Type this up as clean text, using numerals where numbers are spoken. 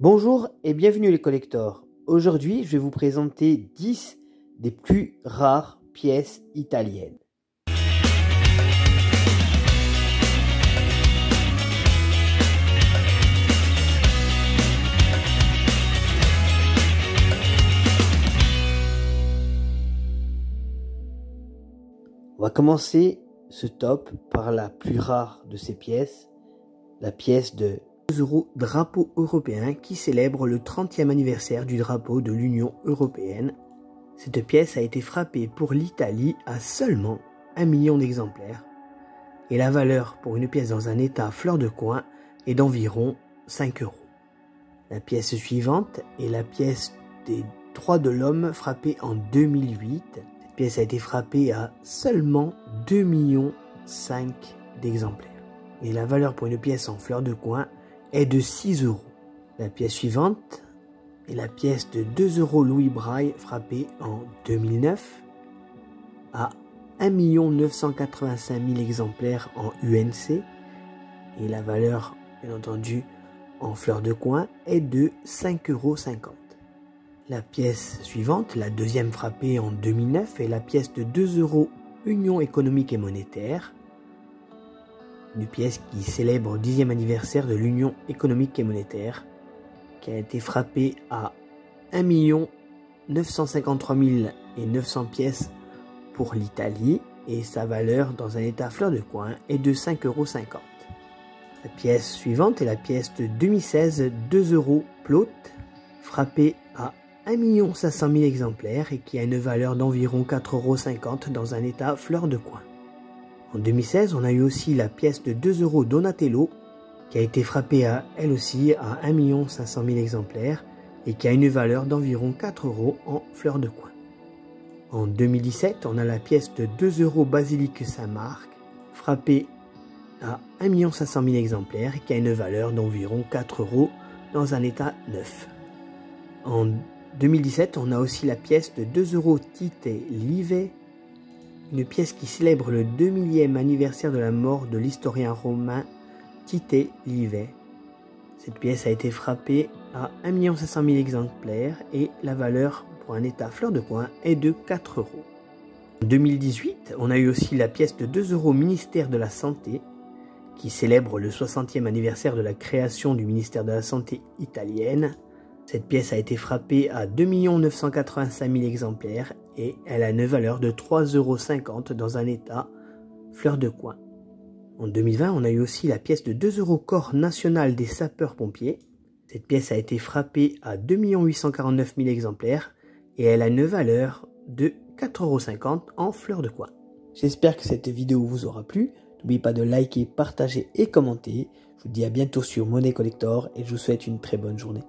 Bonjour et bienvenue les collectors. Aujourd'hui, je vais vous présenter 10 des plus rares pièces italiennes. On va commencer ce top par la plus rare de ces pièces, la pièce de 2 € drapeau européen qui célèbre le 30e anniversaire du drapeau de l'Union européenne. Cette pièce a été frappée pour l'Italie à seulement 1 million d'exemplaires et la valeur pour une pièce dans un état fleur de coin est d'environ 5 €. La pièce suivante est la pièce des droits de l'homme frappée en 2008. Cette pièce a été frappée à seulement 2,5 millions d'exemplaires et la valeur pour une pièce en fleur de coin est de 6 €. La pièce suivante est la pièce de 2 € Louis Braille frappée en 2009 à 1 985 000 exemplaires en UNC et la valeur, bien entendu, en fleur de coin est de 5,50 €. La pièce suivante, la deuxième frappée en 2009, est la pièce de 2 € Union économique et monétaire. Une pièce qui célèbre le 10e anniversaire de l'Union économique et monétaire, qui a été frappée à 1 953 900 pièces pour l'Italie et sa valeur dans un état fleur de coin est de 5,50 €. La pièce suivante est la pièce de 2016 2 € Plot, frappée à 1 500 000 exemplaires et qui a une valeur d'environ 4,50 € dans un état fleur de coin. En 2016, on a eu aussi la pièce de 2 € Donatello, qui a été frappée à elle aussi à 1 500 000 exemplaires et qui a une valeur d'environ 4 € en fleur de coin. En 2017, on a la pièce de 2 € Basilique Saint-Marc, frappée à 1 500 000 exemplaires et qui a une valeur d'environ 4 € dans un état neuf. En 2017, on a aussi la pièce de 2 € Tite Live, une pièce qui célèbre le 2000e anniversaire de la mort de l'historien romain Tite Live. Cette pièce a été frappée à 1 500 000 exemplaires et la valeur pour un état fleur de coin est de 4 €. En 2018, on a eu aussi la pièce de 2 € Ministère de la Santé, qui célèbre le 60e anniversaire de la création du ministère de la Santé italienne. Cette pièce a été frappée à 2 985 000 exemplaires et elle a une valeur de 3,50 € dans un état fleur de coin. En 2020, on a eu aussi la pièce de 2 € Corps national des sapeurs-pompiers. Cette pièce a été frappée à 2 849 000 exemplaires et elle a une valeur de 4,50 € en fleur de coin. J'espère que cette vidéo vous aura plu. N'oubliez pas de liker, partager et commenter. Je vous dis à bientôt sur Monnaie Collector et je vous souhaite une très bonne journée.